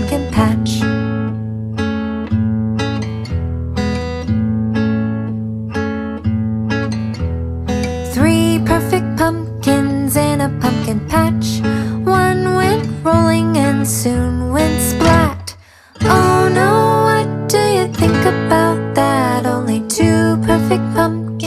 pumpkin patch. 3 perfect pumpkins in a pumpkin patch. 1 went rolling and soon went splat. Oh no, what do you think about that? Only 2 perfect pumpkins